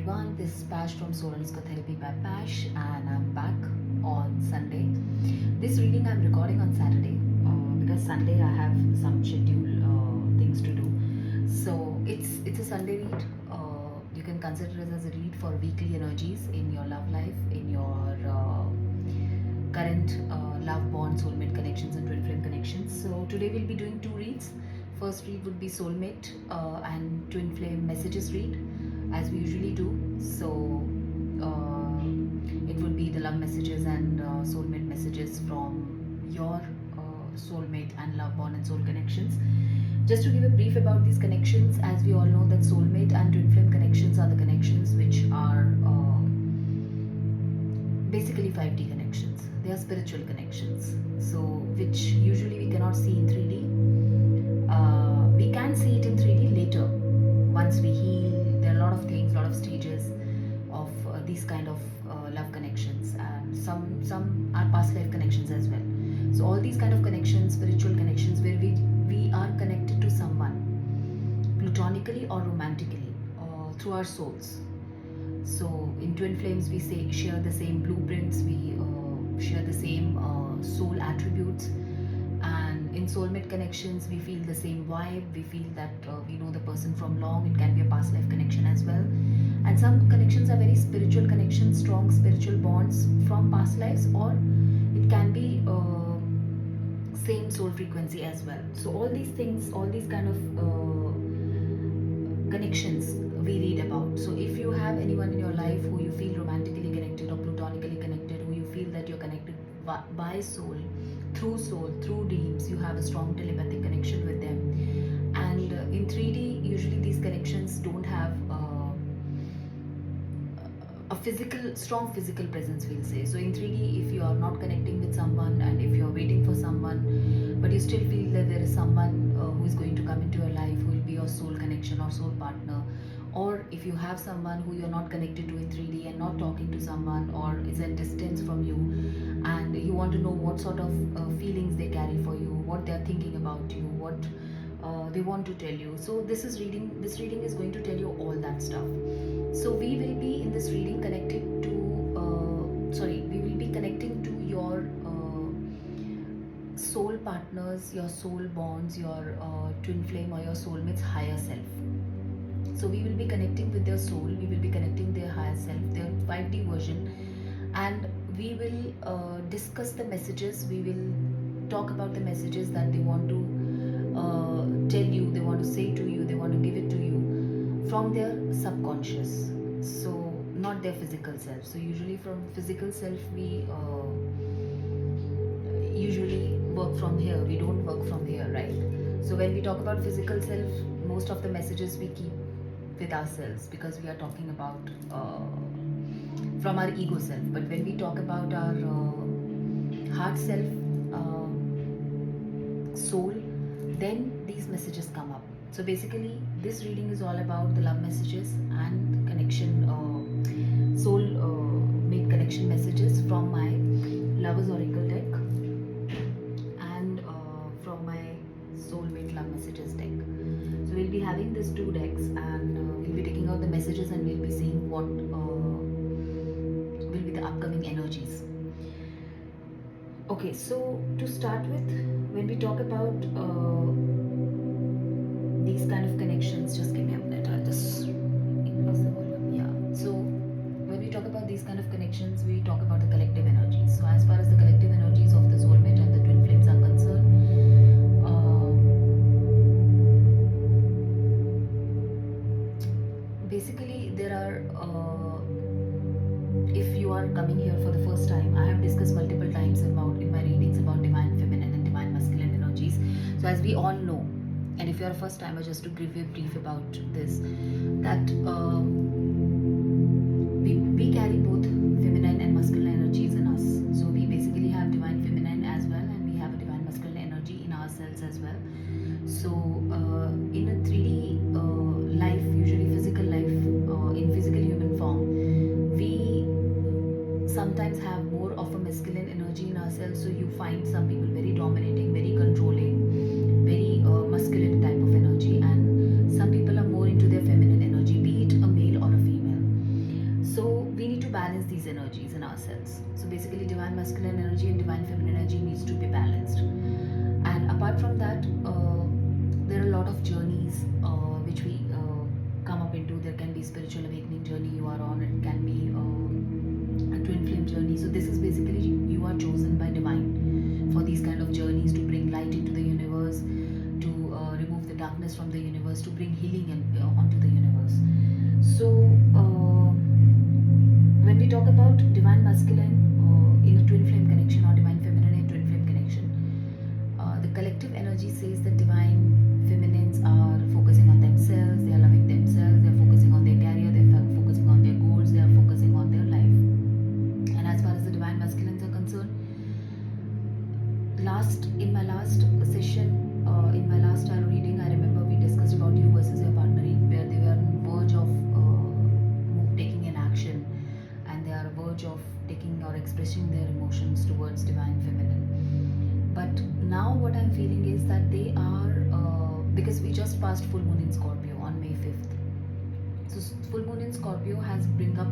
everyone. This is Pash from Therapy by Pash, and I'm back on Sunday. This reading I'm recording on Saturday because Sunday I have some schedule things to do. So it's a Sunday read. You can consider it as a read for weekly energies in your love life, in your current love bond, soulmate connections, and twin flame connections. So today we'll be doing two reads. First read would be soulmate and twin flame messages read, as we usually do. So it would be the love messages and soulmate messages from your soulmate and love bond and soul connections. Just to give a brief about these connections, as we all know that soulmate and twin flame connections are the connections which are basically 5D connections. They are spiritual connections, so which usually we cannot see in 3D. We can see it in 3D later once we heal. There are a lot of things, a lot of stages of these kind of love connections, and some are past life connections as well. So all these kind of connections, spiritual connections, where we are connected to someone platonically or romantically through our souls. So in twin flames we say share the same blueprints, we share the same soul attributes, and in soulmate connections we feel the same vibe. We feel that we know the person from long. It can be a past life connection as well, and some connections are very spiritual connections, strong spiritual bonds from past lives, or it can be same soul frequency as well. So all these things, all these kind of connections we read about. So if you have anyone in your life who you feel romantically connected or platonically connected, who you feel that you're connected by soul, through dreams, you have a strong telepathic connection with them. And in 3D, usually these connections don't have a strong physical presence, we'll say. So in 3D, if you are not connecting with someone, and if you're waiting for someone, but you still feel that there is someone who is going to come into your life, who will be your soul connection or soul partner, or if you have someone who you're not connected to in 3D and not talking to someone, or is at distance from you, and you want to know what sort of feelings they carry for you, what they're thinking about you, what they want to tell you. So this reading is going to tell you all that stuff. So we will be in this reading connected to we will be connecting to your soul partners, your soul bonds, your twin flame or your soulmate's higher self. So we will be connecting with their soul, we will be connecting their higher self, their 5D version, and we will discuss the messages. We will talk about the messages that they want to tell you, they want to say to you, they want to give it to you from their subconscious. So not their physical self. So usually from physical self we usually work from here. We don't work from here, right? So when we talk about physical self, most of the messages we keep with ourselves, because we are talking about from our ego self. But when we talk about our heart self, soul, then these messages come up. So basically this reading is all about the love messages and connection, soul made connection messages from my Lovers Oracle deck and from my soulmate love messages deck. So we'll be having these two decks, and we'll be taking out the messages, and we'll be seeing what will be the upcoming energies. Okay, so to start with, when we talk about these kind of connections, just give me a minute, I'll just increase the volume. Yeah, so when we talk about these kind of connections, we talk about the collective energies. So as far as the collective energies of the soulmate and the twin flames are concerned, basically there are if you are coming here for the first time, I have discussed multiple times about in my readings about divine feminine and divine masculine energies. So as we all know, and if you are a first timer, just to give you a brief about this, that we carry both feminine and masculine energies in us. So we basically have divine feminine as well, and we have a divine masculine energy in ourselves as well. So in a 3D life, usually physical life, in physical human form, we sometimes have more of a masculine energy in ourselves. So you find some people very dominating, very controlling, very masculine type of energy, and some people are more into their feminine energy, be it a male or a female. these energies in ourselves. So basically, divine masculine energy and divine feminine energy needs to be balanced. And apart from that, there are a lot of journeys which we come up into. There can be spiritual awakening journey you are on. It can be a twin flame journey. So this is basically you are chosen by divine for these kind of journeys to bring light into the universe, to remove the darkness from the universe, to bring healing onto the universe. So when we talk about divine masculine in a twin flame connection or divine feminine in a twin flame connection, the collective energy says that divine feminines are focusing on themselves, they are loving themselves, they are focusing on their career, they are focusing on their goals, they are focusing on their life. And as far as the divine masculines are concerned, in my last session, in my last tarot reading, I remember we discussed about you versus your partner, where they were on verge of taking an action, and they are on verge of taking or expressing their emotions towards divine feminine. But now what I'm feeling is that they are, because we just passed full moon in Scorpio on May 5th. So full moon in Scorpio has bring up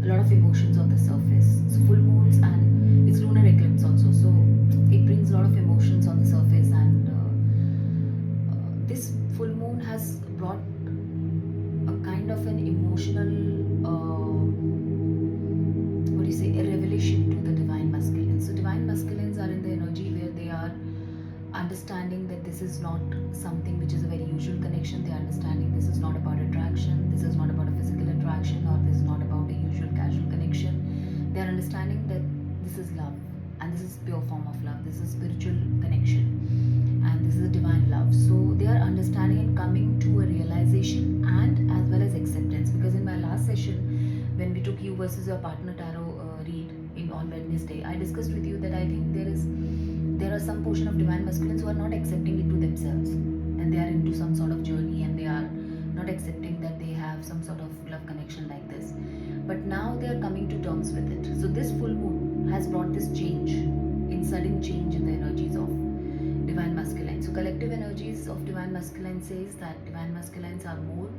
a lot of emotions on the surface. So full moons, and it's lunar eclipse also. So it brings a lot of emotions on the surface, and this full moon has brought a kind of an emotional, what do you say, a revelation to the divine masculines. So divine masculines are in the energy where they are understanding that this is not something which is a very usual connection. They are understanding this is not about attraction, this is not about a physical attraction, or this is not about a usual casual connection. They are understanding that this is love, and this is pure form of love, this is spiritual connection, and this is a divine love. So they are understanding and coming to a realization and as well as acceptance. Because in my last session, when we took you versus your partner tarot read on Wednesday, I discussed with you that I think there are some portion of divine masculines who are not accepting it to themselves, and they are into some sort of journey, and they are not accepting that they have some sort of love connection like this. But now they are coming to terms with it. So this full moon has brought this change, in sudden change in the energies of divine masculine. So collective energies of divine masculine says that divine masculines are more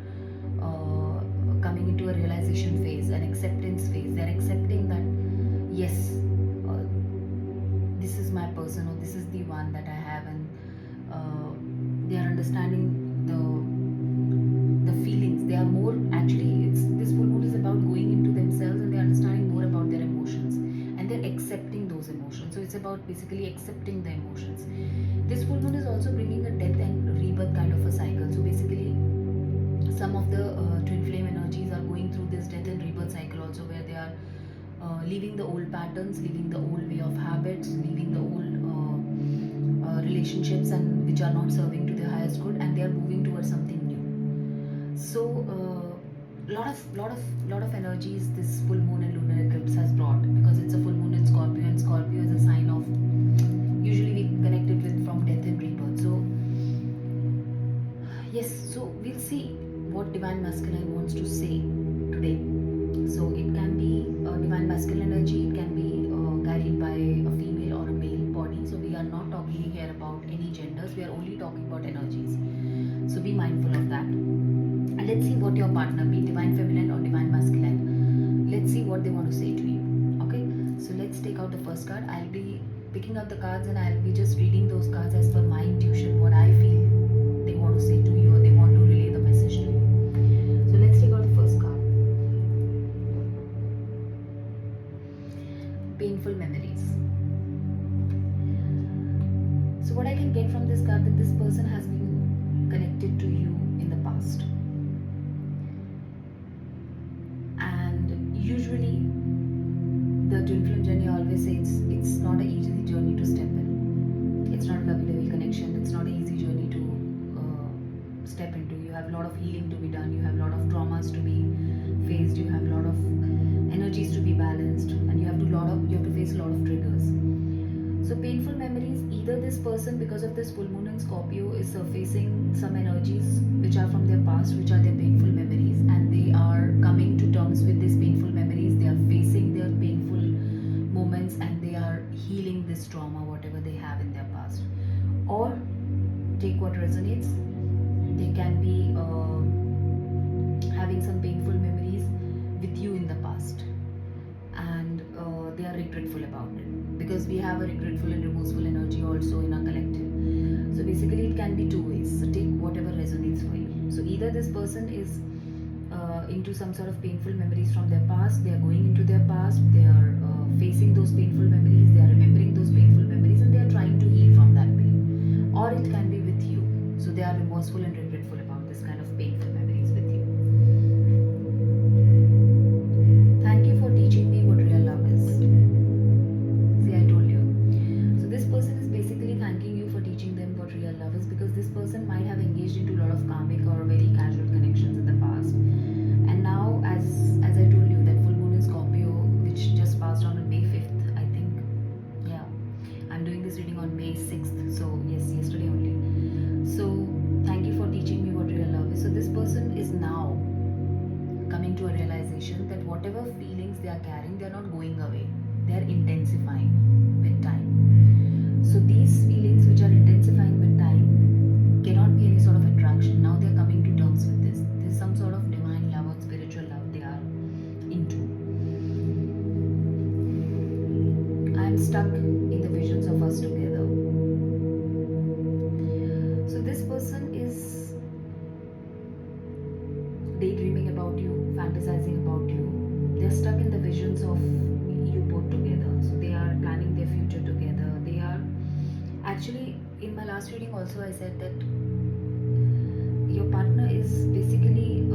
coming into a realization phase, an acceptance phase. They're accepting that yes, this is my person, or this is the one that I have, and they are understanding the feelings. They are more, actually, this full moon is about going into themselves, and they're understanding more about their emotions, and they're accepting those emotions. So it's about basically accepting the emotions. This full moon is also bringing a death and rebirth kind of a cycle. So basically, some of the twin flame energies are going through this death and rebirth cycle also, where they are leaving the old patterns, leaving the old way of habits, leaving the old relationships, and which are not serving to their highest good, and they are moving towards something new. So lot of energies this full moon and lunar eclipse has brought, because it's a full moon in Scorpio, and Scorpio is a sign of, usually we connect it with from death and rebirth. So yes, so we'll see what divine masculine wants to say today. So it can be divine masculine energy, it can be carried by a female or a male body. So we are not talking here about any genders, we are only talking about energies. So be mindful of that. And let's see what your partner, be divine feminine or divine masculine, let's see what they want to say to you. Okay, so let's take out the first card. I'll be picking out the cards, and I'll be just reading those cards as per my intuition, what I feel they want to say to you, or they want to relay the message to you. So let's take out the first card. Painful memories. So what I can get from this card, that this person has been connected to you in the past, and usually the twin flame journey, I always say it's not an easy journey to step in. It's not a lovey-dovey connection. It's not an easy journey to step into. You have a lot of healing to be done. You have a lot of traumas to be faced. You have a lot of energies to be balanced, and you have to face a lot of triggers. So painful memories, either this person, because of this full moon in Scorpio, is surfacing some energies which are from their past, which are their painful memories, and they are coming to terms with these painful memories. They are facing their painful moments, and they are healing this trauma, whatever they have in their past. Or take what resonates. They can be having some painful memories with you in the past, have a regretful and remorseful energy also in our collective. So basically, it can be two ways. So take whatever resonates for you. So either this person is into some sort of painful memories from their past, they are going into their past, they are facing those painful memories, they are remembering those painful memories, and they are trying to heal from that pain. Or it can be with you. So they are remorseful and regretful about this kind of painful memories with you. Thank you for teaching me what real love is. See, I told you. So this person is basically thanking you for teaching them what real love is, because this person might have engaged into a lot of karmic or very casual connections in the past. And now, as I told you, that full moon in Scorpio, which just passed on May 5th, I think. Yeah. I'm doing this reading on May 6th. So yes, yesterday only. So thank you for teaching me what real love is. So this person is now coming to a realization that whatever feelings they are carrying, they are not going away. They are intensifying with time. So these feelings which are intensifying with time cannot be any sort of attraction. Now they are coming to terms with this. There's some sort of divine love or spiritual love they are into. I am stuck in the visions of us together. So this person is daydreaming about you, fantasizing about you. They are stuck in the visions of you both together. So they are planning their future together. They are actually, in my last reading also I said that your partner is basically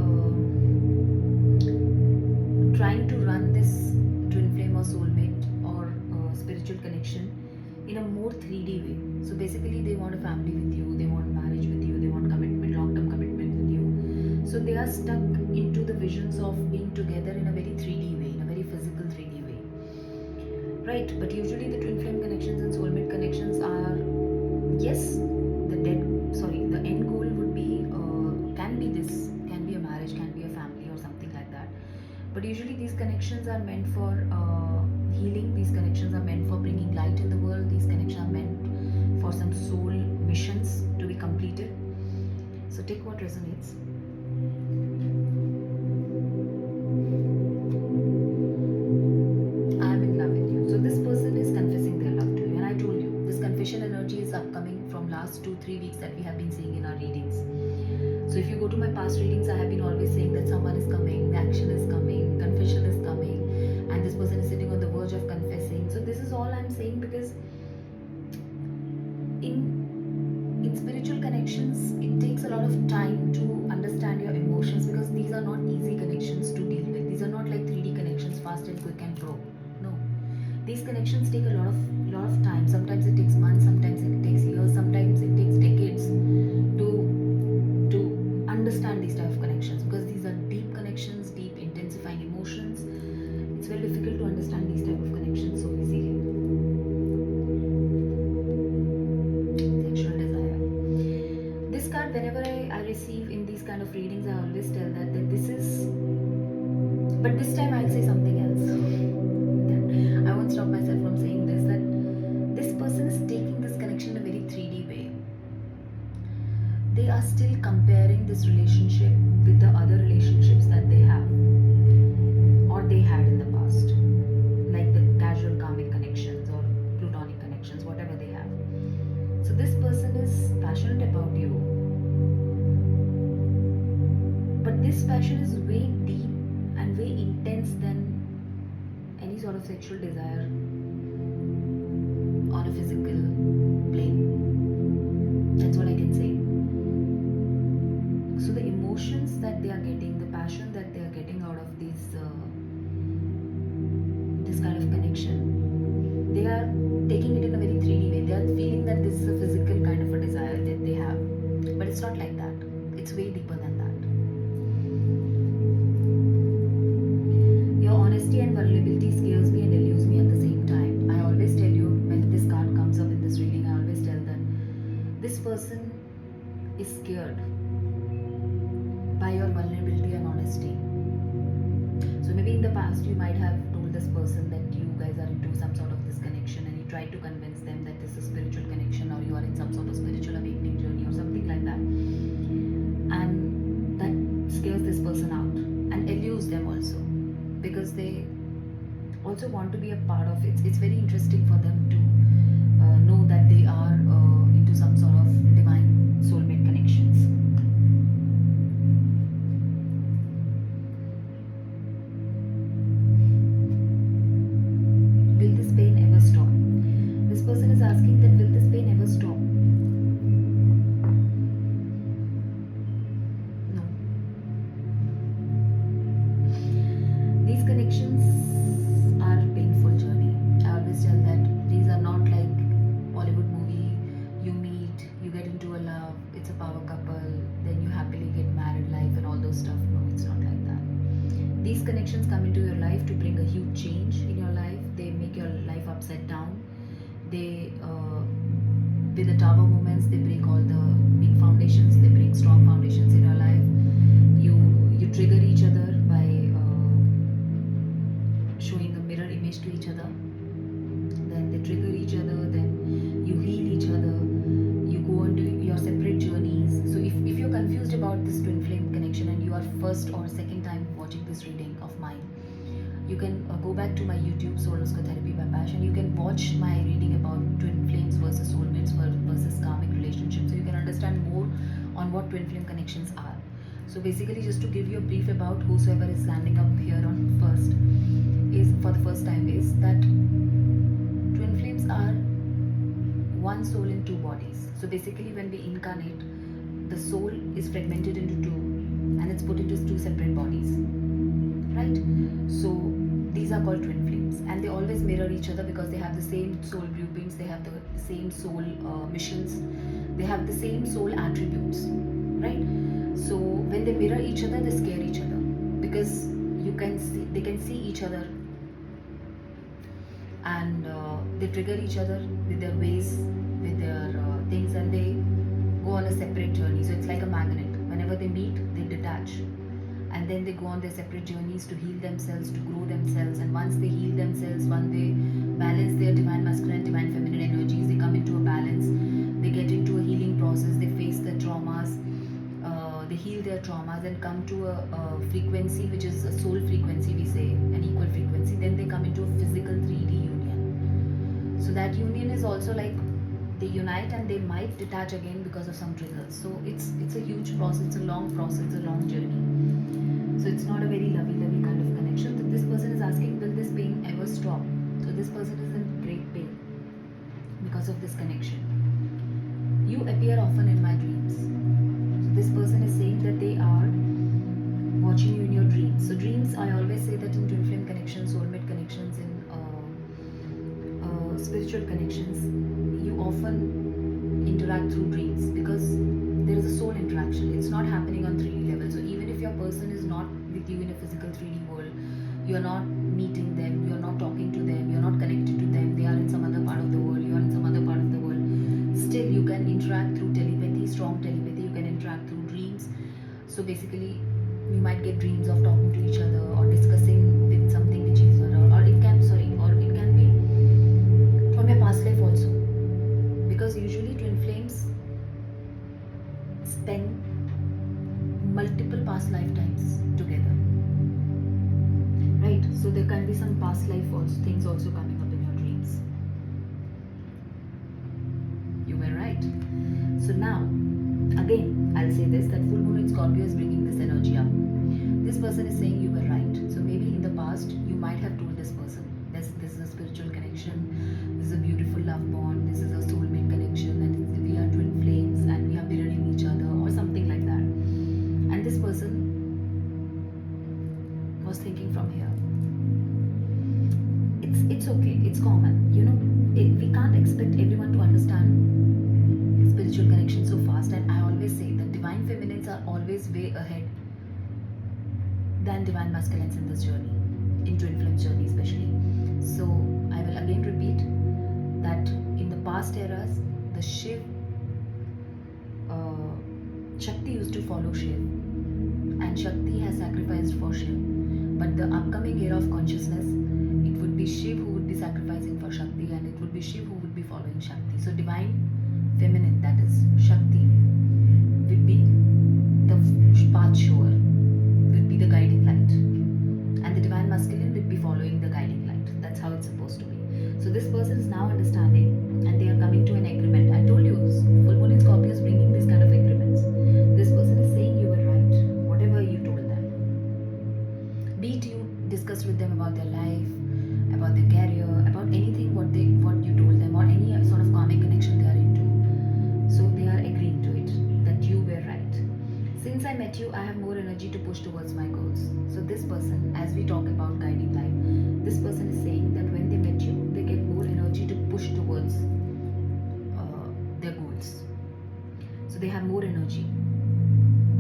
trying to run this twin flame or soulmate or spiritual connection in a more 3D way. So basically they want a family with you, they want marriage with you, they want commitment, long-term commitment with you. So they are stuck into the visions of being together in a very 3D way, in a very physical 3D way. Right, but usually the twin flame connections and soulmate connections are, yes, the end goal would be, can be this, can be a marriage, can be a family or something like that. But usually these connections are meant for healing, these connections are meant for bringing light in the world, these connections are meant for some soul missions to be completed. So take what resonates. I am in love with you. So this person is confessing their love to you, and I told you this confession energy is upcoming from last 2-3 weeks that we have been seeing in our readings. So if you go to my past readings, I have been always saying that someone is coming, the action is coming, confession is coming, and this person is sitting on the verge of confessing. So this is all I'm saying, because in spiritual connections, it takes a lot of time to understand your emotions, because these are not easy connections to deal with. These are not like 3D connections, fast and quick and pro. No, these connections take a lot of time. Sometimes it takes months, sometimes it takes years, sometimes it takes decades to understand these type of connections, because these are deep connections, deep intensifying emotions. It's very difficult to understand these type of connections so easily. Sexual desire. This card, whenever I receive in these kind of readings, I always tell that this is, but this time I'll say something else. I won't stop myself from saying this, that this person is taking this connection in a very 3D way. They are still comparing this relationship with the other relationships that they have or they had in the past, like the casual karmic connections or plutonic connections, whatever they have. So this person is passionate about you, but this passion is way deep and way intense than any sort of sexual desire on a physical plane. That's what I can say. So the emotions that they are getting, the passion that they are getting out of this kind of connection, they are taking it in a very 3D way. They are feeling that this is a physical kind of a desire that they have, but it's not like that. It's way deeper than that. Your honesty and vulnerability scares me and eludes me at the same time. I always tell you, when this card comes up in this reading, I always tell that this person is scared by your vulnerability and honesty. So maybe in the past you might have told this person that you guys are into some sort of this connection, and you try to convince them that this is a spiritual connection, or you are in some sort of spiritual awakening journey or something like that, and that scares this person out and eludes them also, because they also want to be a part of it. It's very interesting for them to know that they are into some sort of divine soulmate connections. Will this pain ever stop? This person is asking that will this pain ever stop? No. These connections are painful journey. I always tell that these are not like Bollywood movie. You meet, you get into a love, it's a power couple, then you happily get married life and all those stuff. No, it's not like that. These connections come into your life to bring a huge change in your life. They make your life upside down. They, with the tower moments, they break all the weak foundations. They bring strong foundations in your life. You trigger each other by showing a mirror image to each other. Then they trigger each other. Then you heal each other. You go on to your separate journeys. So if you're confused about this twin flame connection and you are first or second time watching this reading of mine, you can go back to my YouTube Soul Therapy by Passion. You can watch my reading about twin flames versus soulmates versus karmic relationships, so you can understand more on what twin flame connections are. So basically, just to give you a brief about whosoever is landing up here on first is for the first time is that twin flames are one soul in two bodies. So basically, when we incarnate, the soul is fragmented into two and it's put into two separate bodies, right? So these are called twin flames, and they always mirror each other because they have the same soul blueprints, they have the same soul missions, they have the same soul attributes, right? So when they mirror each other, they scare each other because they can see each other, and they trigger each other with their ways, with their things, and they go on a separate journey. So it's like a magnet. Whenever they meet, they detach, and then they go on their separate journeys to heal themselves, to grow themselves. And once they heal themselves, once they balance their divine masculine, divine feminine energies, they come into a balance, they get into a healing process, they face the traumas, they heal their traumas and come to a frequency which is a soul frequency, we say, an equal frequency. Then they come into a physical 3D union. So that union is also like they unite and they might detach again because of some triggers. So it's a huge process, it's a long process, it's a long journey. So it's not a very lovey-dovey kind of connection. So this person is asking, will this pain ever stop? So this person is in great pain because of this connection. You appear often in my dreams. So this person is saying that they are watching you in your dreams. So dreams, I always say that in twin flame connections, soulmate connections, in spiritual connections, you often interact through dreams because there is a soul interaction. It's not happening on 3D level. So even if your person is not with you in a physical 3D world, you are not meeting them, you are not talking to them, you are not connected to them, they are in some other part of the world, you are in some other part of the world, still you can interact through telepathy, strong telepathy, you can interact through dreams. So basically, you might get dreams of talking to each other or discussing with something which is, or it can be from your past life also, because usually twin flames spend multiple past lifetimes together, right? So there can be some past life also, things also coming up in your dreams. You were right. So now again I'll say this, that full moon in Scorpio is bringing this energy up. This person is saying you were right. So maybe in the past you might have told this person this is a spiritual connection, this is a beautiful love bond, this is a soulmate connection, and we are twin flames and we are mirroring each other or something like that. And this person was thinking from here, it's okay, it's common, we can't expect everyone to understand spiritual connection so fast. And I always say that divine feminines are always way ahead than divine masculines in this journey, in twin flame journey especially. So I will again repeat that in the past eras, the Shiv, Shakti used to follow Shiv, and Shakti has sacrificed for Shiv. But the upcoming era of consciousness, it would be Shiv who would be sacrificing for Shakti, and it would be Shiv who would be following Shakti. So divine feminine, that is Shakti, would be the path shower, would be the guiding light, and the divine masculine would be following the guiding light. That's how it's supposed to be. So this person is now understanding, and they are Be it you discussed with them about their life, about their career, about anything what you told them, or any sort of karmic connection they are into. So they are agreeing to it that you were right. Since I met you, I have more energy to push towards my goals. So this person, as we talk about guiding light, this person is saying that when they met you, they get more energy to push towards their goals. So they have more energy.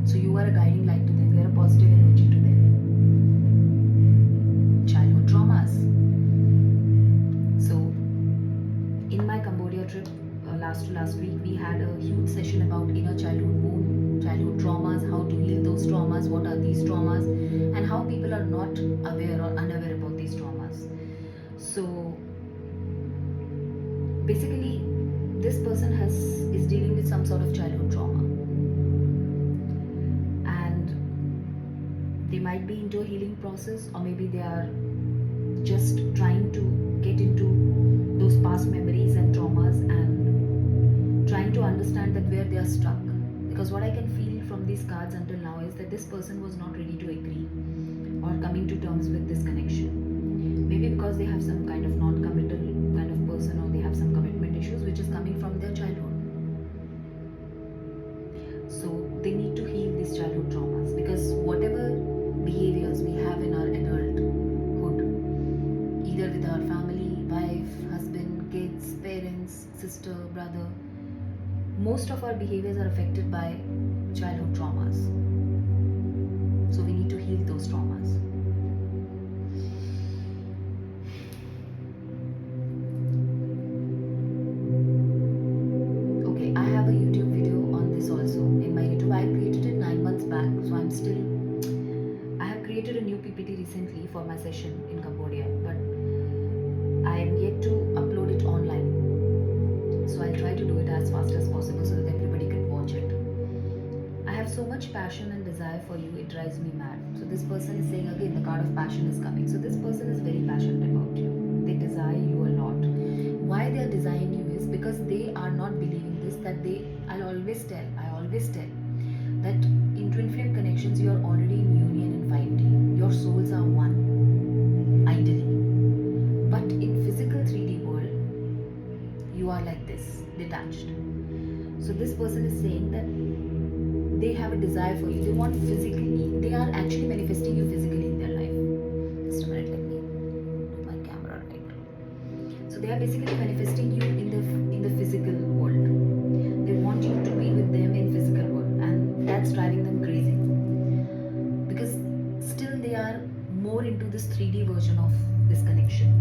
So you are a guiding light to them. You are a positive energy to them. Childhood traumas. So in my Cambodia trip last to last week, we had a huge session about inner childhood wound, childhood traumas, how to heal those traumas, what are these traumas, and how people are not aware or unaware about these traumas. So basically, this person is dealing with some sort of childhood trauma, and they might be into a healing process, or maybe they are just trying to get into those past memories and traumas and trying to understand that where they are stuck. Because what I can feel from these cards until now is that this person was not ready to agree or coming to terms with this connection. Maybe because they have some kind of non-committal kind of person, or they have some commitment issues which is coming from their childhood. So they need to heal these childhood traumas, because whatever behaviors we have in our adulthood, either with our family, wife, husband, kids, parents, sister, brother, most of our behaviors are affected by childhood traumas. So we need to heal those traumas. Okay, I have a YouTube video on this also. In my YouTube, I created it 9 months back, so I have created a new PPT recently for my session in Cambodia, but I am yet to upload it online. So I'll try to do it as fast as possible so that everybody can watch it. I have so much passion and desire for you, it drives me mad. So this person is saying again, the card of passion is coming. So this person is very passionate about you. They desire you a lot. Why they are desiring you is because they are not believing this, that I always tell that in twin flame connections you are already in union in 5D. Your souls are one, ideally. But in physical 3D world, you are like this, detached. So this person is saying that they have a desire for you. They want physically, they are actually manifesting you physically in their life. Just a minute, let me do my camera right. So they are basically manifesting you in the physical world. They want you to be with them in physical world, and that's driving them crazy. Because still they are more into this 3D version of this connection.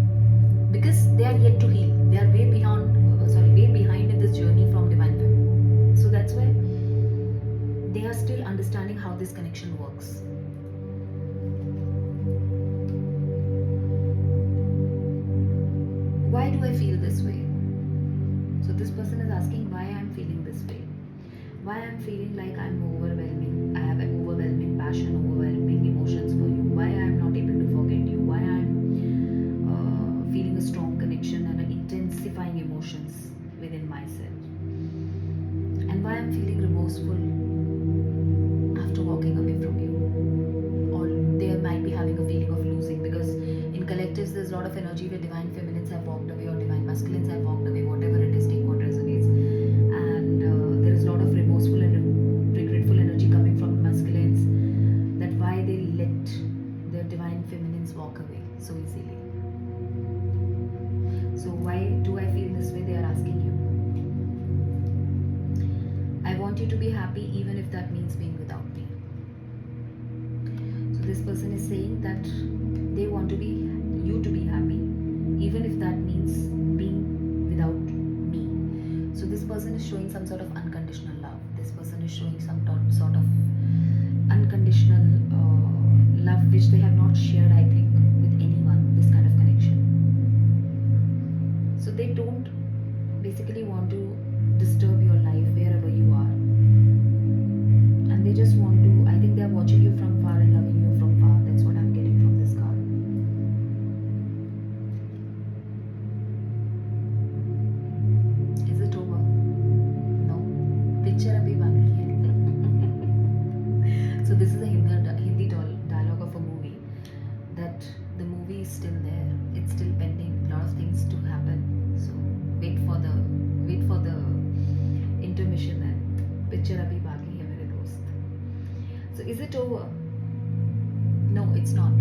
Because they are yet to heal. They are way behind in this journey from divine feminine. So that's why they are still understanding how this connection works. Why do I feel this way? So this person is asking why I am feeling this way. Why I am feeling like I am overwhelming. I have an overwhelming passion, overwhelming emotions for you. Why I am not able to forget you. Why I am feeling a strong connection and intensifying emotions within myself. And why I am feeling remorseful after walking away from you. Or they might be having a feeling of losing, because in collectives there's a lot of energy where divine feminines have walked away or divine masculines have walked away, whatever it is, take what resonates. And there is a lot of remorseful and regretful energy coming from masculines, that why they let their divine feminines walk away so easily. So why do I feel this way? They are asking you. I want you to be happy even if that means being without me. So this person is saying that they want you to be happy even if that means being without me. So this person is showing some sort of unconditional love. This person is showing some sort of unconditional love which they have not shared, I think, with anyone, this kind of connection. So they don't basically want to disturb your life wherever you are, and they just want to, I think they are watching you from far and loving you from far. That's what I'm getting from this card. Is it over? No, picture abhi baki hai. So this is a Hindi dialogue of a movie is still there. It's still pending. A lot of things to happen. So wait for the intermission and picture abhi baki hai mere dost. So is it over? No, it's not.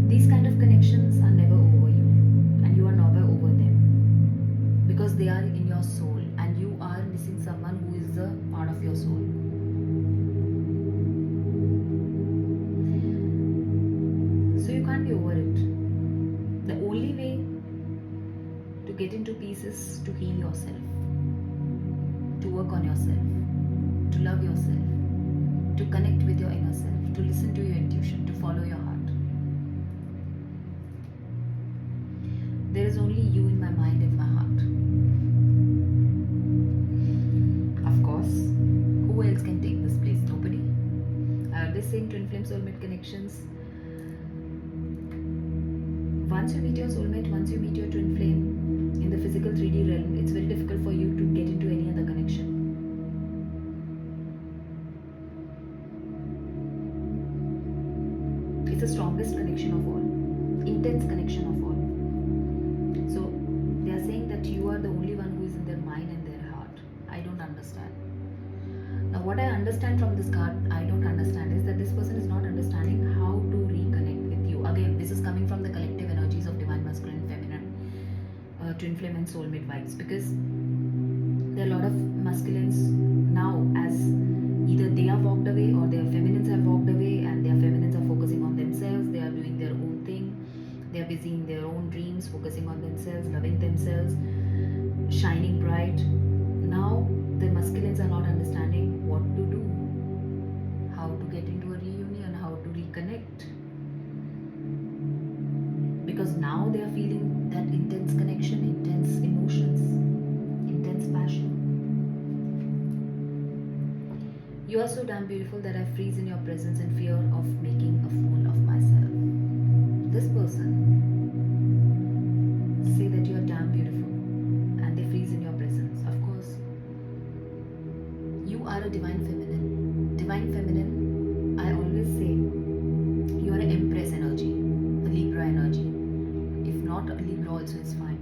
These kind of connections are never over you, and you are never over them because they are in your soul, and you are missing someone who is a part of your soul. So you can't be over it. The only way to get into peace is to heal yourself, to work on yourself, to love yourself, to connect with your inner self, to listen to your intuition, to follow your heart. There is only you in my mind and my heart. Of course, who else can take this place? Nobody. I always say in twin flame soulmate connections, once you meet your soulmate, once you meet your twin flame in the physical 3D realm, it's very difficult for you to get into any other connection. It's the strongest connection of all, intense connection of all. So they are saying that you are the only one who is in their mind and their heart. I don't understand. Now what I understand from this card, I don't understand, is that this person is not understanding how to reconnect with you. Again, this is coming from the collective energies of divine masculine, feminine, twin flame and soulmate vibes, because there are a lot of masculines now, as either they have walked away or their feminines have walked away, and their feminines are focusing on themselves. They are doing their own thing. They are busy in their own dreams, focusing on themselves, loving themselves, shining bright. Now the masculines are not understanding what to do, how to get into a reunion, how to reconnect, because now they are feeling that intense connection, intense emotions, intense passion. You are so damn beautiful that I freeze in your presence in fear of making a fool of myself. This person say that you are damn beautiful and they freeze in your presence. Of course, you are a divine feminine. Divine feminine, I always say, you are an empress energy, a Libra energy. If not a Libra also is fine.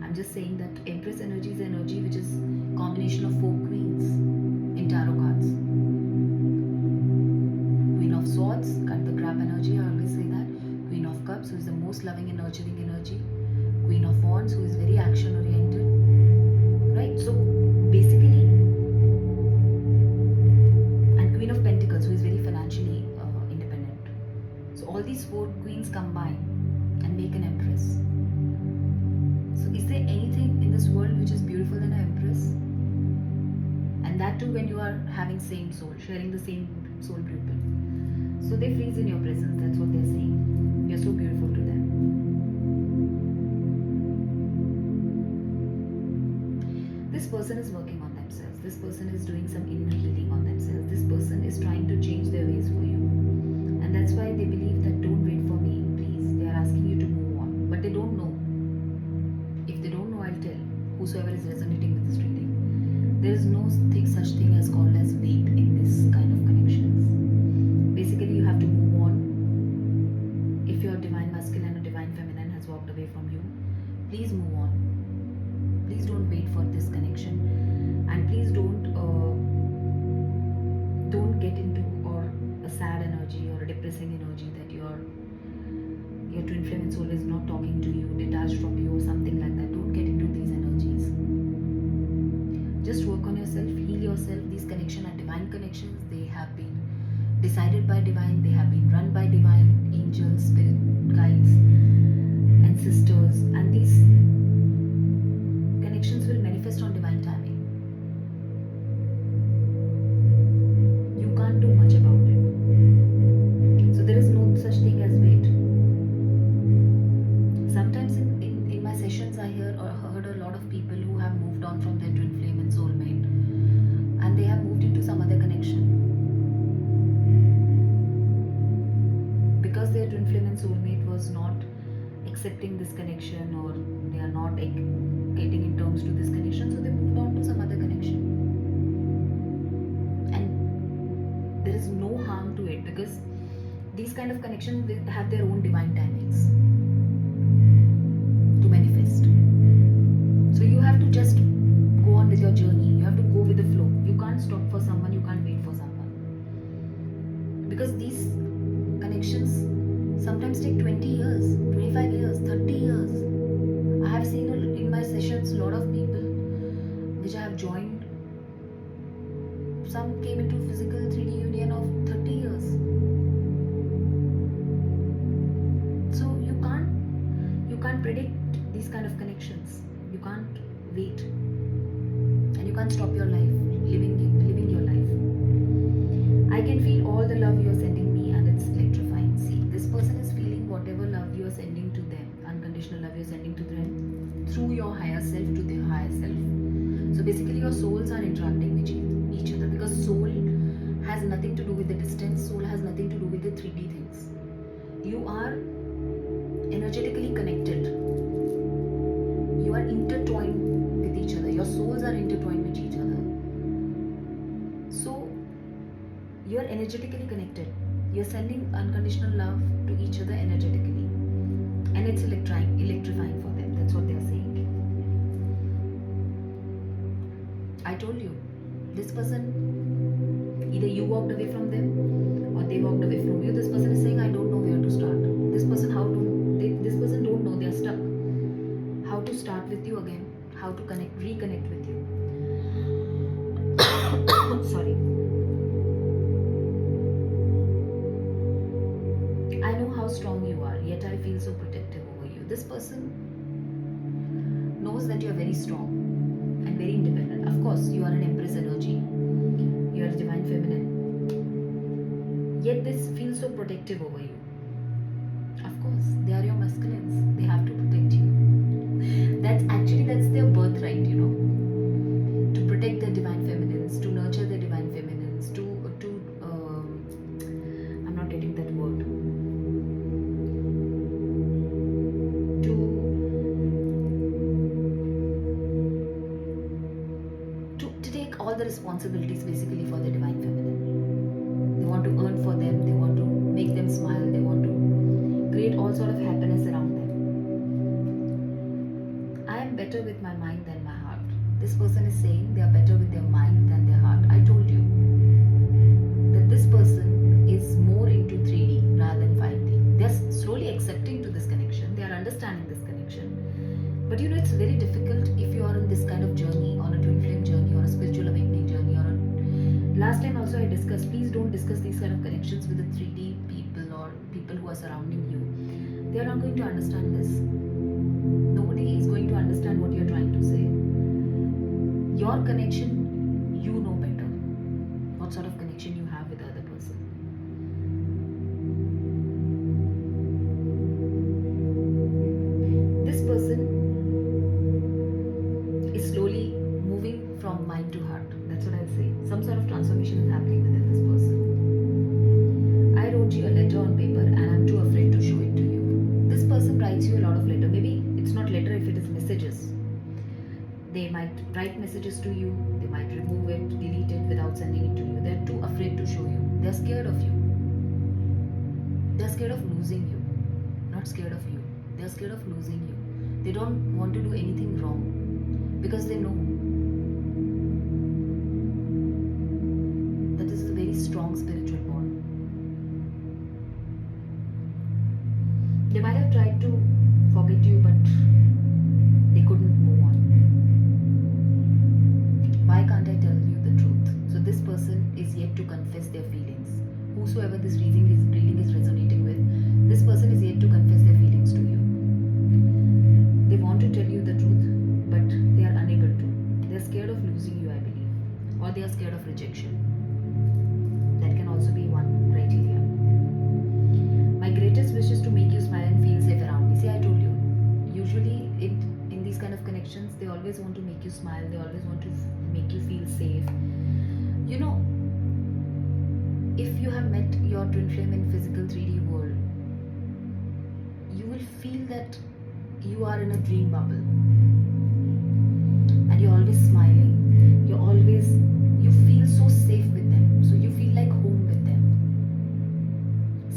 I'm just saying that empress energy is energy which is combination of 4 queens in tarot cards. Queen of Swords, cut the crap energy, I always say that. Queen of Cups, who is the most loving and nurturing energy. Queen of Wands, who is very action oriented. Right? So basically, and Queen of Pentacles, who is very financially independent. So all these 4 queens combine and make an empress. So is there anything in this world which is beautiful than an empress? And that too when you are having same soul, sharing the same soul blueprint. So they freeze in your presence, that's what they're saying. You're so beautiful to them. This person is working on themselves. This person is doing some inner healing on themselves. This person is trying to change their ways for you. And that's why they believe that don't wait for me, please. They are asking you to move on. But they don't know. If they don't know, I'll tell whosoever is resonating with this reading. There is no such thing as called as wait in this kind of connections. Basically, you have to move on. If your divine masculine or divine feminine has walked away from you, please move on. Please don't wait for this connection, and please don't get into or a sad energy or a depressing energy that your twin flame and soul is not talking to you, detached from you, or something like that. Don't get into these energies. Just work on yourself, heal yourself. These connections are divine connections. They have been decided by divine. They have been run by divine angels, spirit guides, and sisters. And these connections will manifest on divine timing. You can't do much about it. So there is no such thing as wait. Sometimes in my sessions I heard a lot of people who have moved on from their twin flame and soulmate, and they have moved into some other connection because their twin flame and soulmate was not accepting this connection, or they are not getting in terms to this connection, so they moved on to some other connection. And there is no harm to it, because These kind of connections have their own divine timings to manifest. So you have to just go on with your journey. You have to go with the flow. You can't stop for someone, you can't wait for someone. Because these connections sometimes take 20 years, 25 years, 30 years. I have seen in my sessions a lot of people which I have joined. Some came into physical 3D union of 30 years. So you can't predict these kind of connections. You can't wait, and you can't stop your life living your life. I can feel all the love you are sending me, and it's electrifying. See, this person is feeling whatever love you are sending to them, unconditional love you are sending to them through your higher self to their higher self. So basically, your souls are interacting with each other, because soul has nothing to do with the distance. Soul has nothing to do with the 3D things. You are energetically connected. You are intertwined with each other. Your souls are intertwined with each other. So you are energetically connected. You're sending unconditional love to each other energetically, and it's electrifying for them. That's what they are saying. I told you, this person, either you walked away from them or they walked away from you. This person is saying, I don't know where to start. This person this person don't know, they are stuck. How to start with you again, how to reconnect with you. Sorry. I know how strong you are, yet I feel so protective over you. This person knows that you are very strong and very independent. Of course, you are an Empress energy. You are a divine feminine. Yet this feels so protective over you. Of course, they are your masculines. They have to protect you. That's their birthright, to protect their divine feminines, to nurture their divine feminines, to I'm not getting that word. To take all the responsibilities basically for the divine feminine. They want to earn for them, they want to make them smile, they want to create all sort of happiness around them. I am better with my mind than my heart. This person is saying they are better with their mind than their heart. I told you that this person is more into 3D rather than 5D. They are slowly accepting to this connection. They are understanding this connection. But it's very difficult if you are on this kind of journey, on a twin flame journey, or a spiritual awakening journey, or last time also I discussed, please don't discuss these kind of connections with the 3D people or people who are surrounding you. They are not going to understand this. Nobody is going to understand what you are trying to say. Your connection, you know better what sort of connection you have with the other person. This person is slowly moving from mind to heart. That's what I'll say. Some sort of transformation is happening within this person. I wrote you a letter on paper and I'm too afraid to show it to you. This person writes you a lot of letter. Maybe it's not letter if it is messages. They might write messages to you. They might remove it, delete it without sending it to you. They're too afraid to show you. They're scared of you. They're scared of losing you. Not scared of you. They're scared of losing you. They don't want to do anything wrong because they know that this is a very strong spiritual bond. They might have tried to forget you, but they couldn't move on. Why can't I tell you the truth? So this person is yet to confess their feelings. Whosoever this reading is resonating with, this person is yet to confess their feelings to you. They want to tell you the truth, but they are unable to. They are scared of losing you, I believe. Or they are scared of rejection. That can also be one criteria. My greatest wish is to make you smile and feel safe around me. See, I told you. Usually in these kind of connections, they always want to make you smile. They always want to make you feel safe. If you have met your twin flame in physical 3D world, you will feel that you are in a dream bubble. And you're always smiling. You feel so safe with them. So you feel like home with them.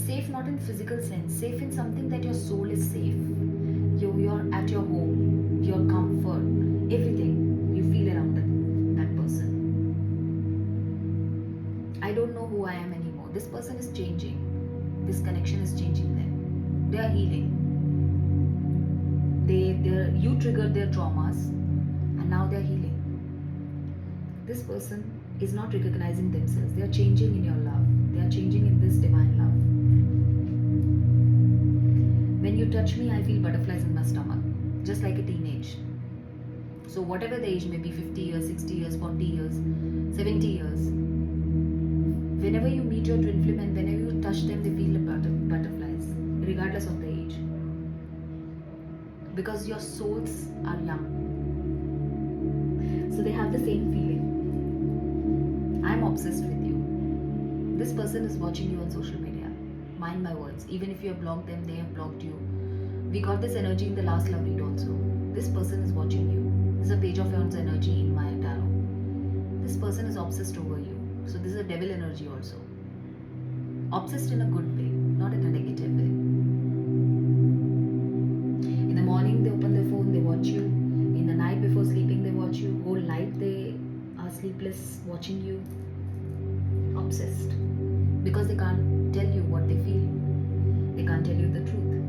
Safe not in physical sense, safe in something that your soul is safe. You're at your home, your comfort, everything you feel around that person. I don't know who I am anymore. This person is changing. This connection is changing them. They are healing. You triggered their traumas, and now they are healing. This person is not recognizing themselves. They are changing in your love. They are changing in this divine love. When you touch me, I feel butterflies in my stomach, just like a teenage. So whatever the age may be, 50 years, 60 years, 40 years, 70 years, whenever you meet your twin flame and whenever you touch them, they feel like butterflies, regardless of the age. Because your souls are young. So they have the same feeling. I'm obsessed with you. This person is watching you on social media. Mind my words. Even if you have blocked them, they have blocked you. We got this energy in the last love read also. This person is watching you. This is a page of wands energy in my tarot. This person is obsessed over you. So this is a devil energy also. Obsessed in a good way, not in a negative way. In the morning they open their phone, they watch you. In the night before sleeping they watch you. Whole night they are sleepless watching you. Obsessed. Because they can't tell you what they feel. They can't tell you the truth.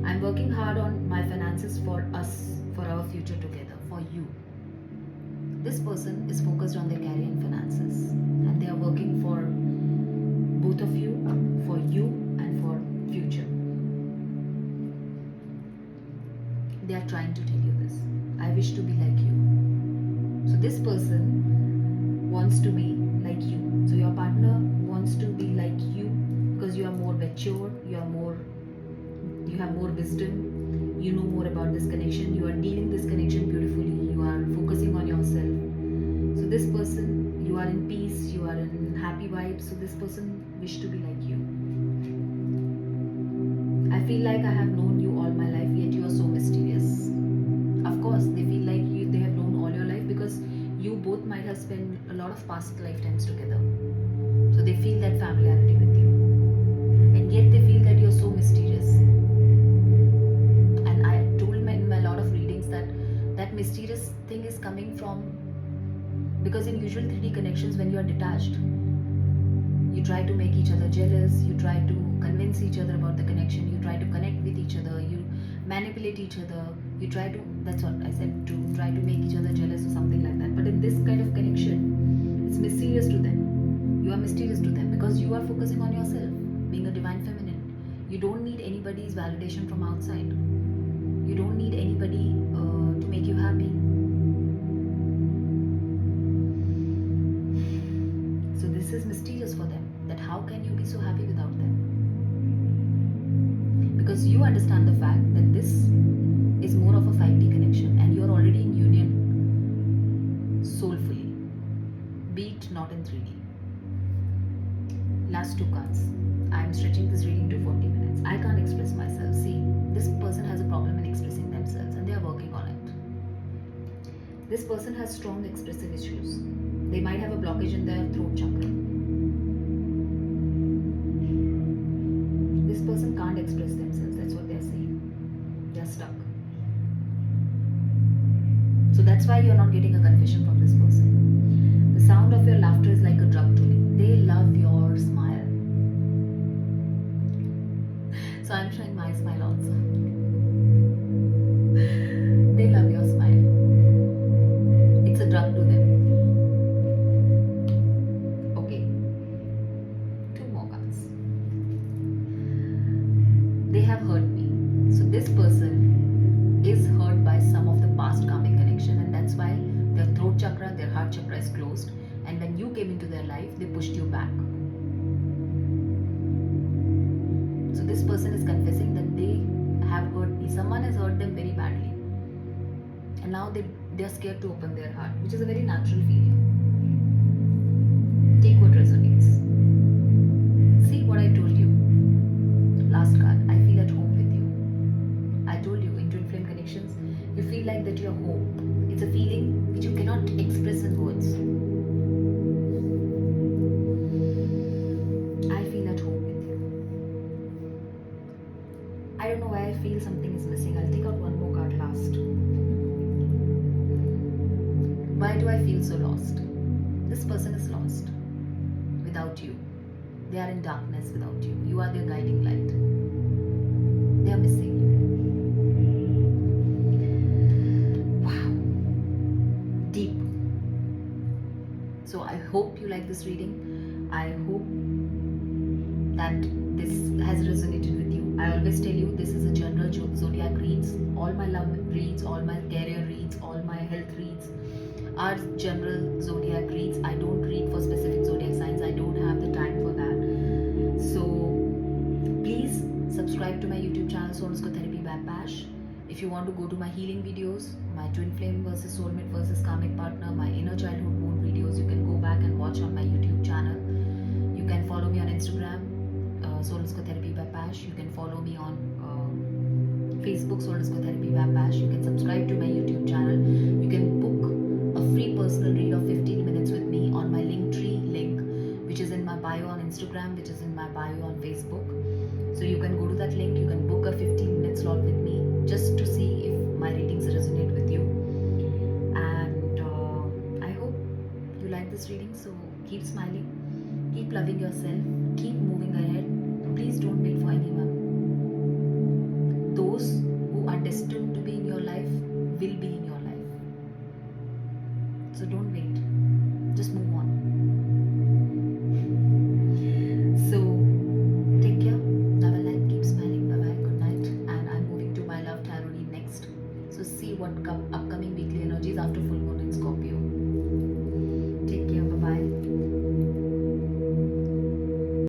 I'm working hard on my finances for us, for our future together, for you. This person is focused on their career and finances, and they are working for both of you and for future. They are trying to tell you this. I wish to be like you. So this person wants to be like you. So your partner wants to be like you because you are more mature, you have more wisdom, you know more about this connection, you are dealing this connection beautifully, you are focusing on yourself. So this person, you are in peace, you are in happy vibes, so this person wish to be like you. I feel like I have known you all my life, yet you are so mysterious. Of course, they feel like they have known all your life because you both might have spent a lot of past lifetimes together. So they feel that familiarity with you. And yet they feel that you're so mysterious. And I told in my lot of readings that mysterious thing is coming from, because in usual 3D connections, when you are detached, you try to make each other jealous, you try to convince each other about the connection, you try to connect with each other, you manipulate each other, you try to, that's what I said, to try to make each other jealous or something like that. But in this kind of connection, it's mysterious to them. You are mysterious to them because you are focusing on yourself, being a divine feminine. You don't need anybody's validation from outside. You don't need anybody to make you happy. So this is mysterious for them, that how can you be so happy without them? Because you understand the fact that this is more of a 5D connection and you are already in union soulfully, be it not in 3D. Last two cards. I am stretching this reading to 40 minutes. I can't express myself. See, this person has a problem in expressing themselves and they are working on it. This person has strong expressive issues. They might have a blockage in their throat chakra. This person can't express themselves. That's what they're saying. They're stuck. So that's why you're not getting a confession from this person. The sound of your laughter is like a drug to me. They love your smile. So I'm showing my smile also. They love your smile. It's a drug to them. Okay. 2 more cards. They have hurt me. So this person is hurt by some of the past karmic connection, and that's why their throat chakra, their heart chakra is closed, and when you came into their life, they pushed you back. So this person is confessing that they have hurt me. Someone has hurt them very badly. And now they are scared to open their heart, which is a very natural feeling. Take what resonates. See what I told you. Last card. I feel at home with you. I told you in twin flame connections, you feel like that you're home. It's a feeling which you cannot express in words. I feel at home with you. don't know why I feel something is missing. I'll take out one more card last. Why do I feel so lost? This person is lost without you. They are in darkness without you. You are their guiding light. They are missing you. Wow. Deep. So I hope you like this reading. I hope that this has resonated with you. I always tell you, this is a general zodiac reads. All my love reads, all my career reads, all my health reads are general zodiac reads. I don't read for specific zodiac signs. I don't have the time for that. So please subscribe to my YouTube channel, Soulmate by Pash. If you want to go to my healing videos, my twin flame versus soulmate versus karmic partner, my inner childhood wound videos, you can go back and watch on my YouTube channel. You can follow me on Instagram, Soulmate by Pash. You can follow me on Facebook, Soulmate by Pash. You can subscribe to my YouTube channel. You can book a free personal read of 15 minutes with me on my Linktree link, which is in my bio on Instagram, which is in my bio on Facebook. So you can go to that link, you can book a 15-minute slot with me just to see if my readings resonate with you. And I hope you like this reading. So keep smiling, keep loving yourself, keep moving ahead. Please don't wait for anyone. Those who are destined to be in your life will be in your life. So don't wait, just move on. So take care, love and light, keep smiling, bye bye, good night. And I'm moving to my love tarot read next. So see what upcoming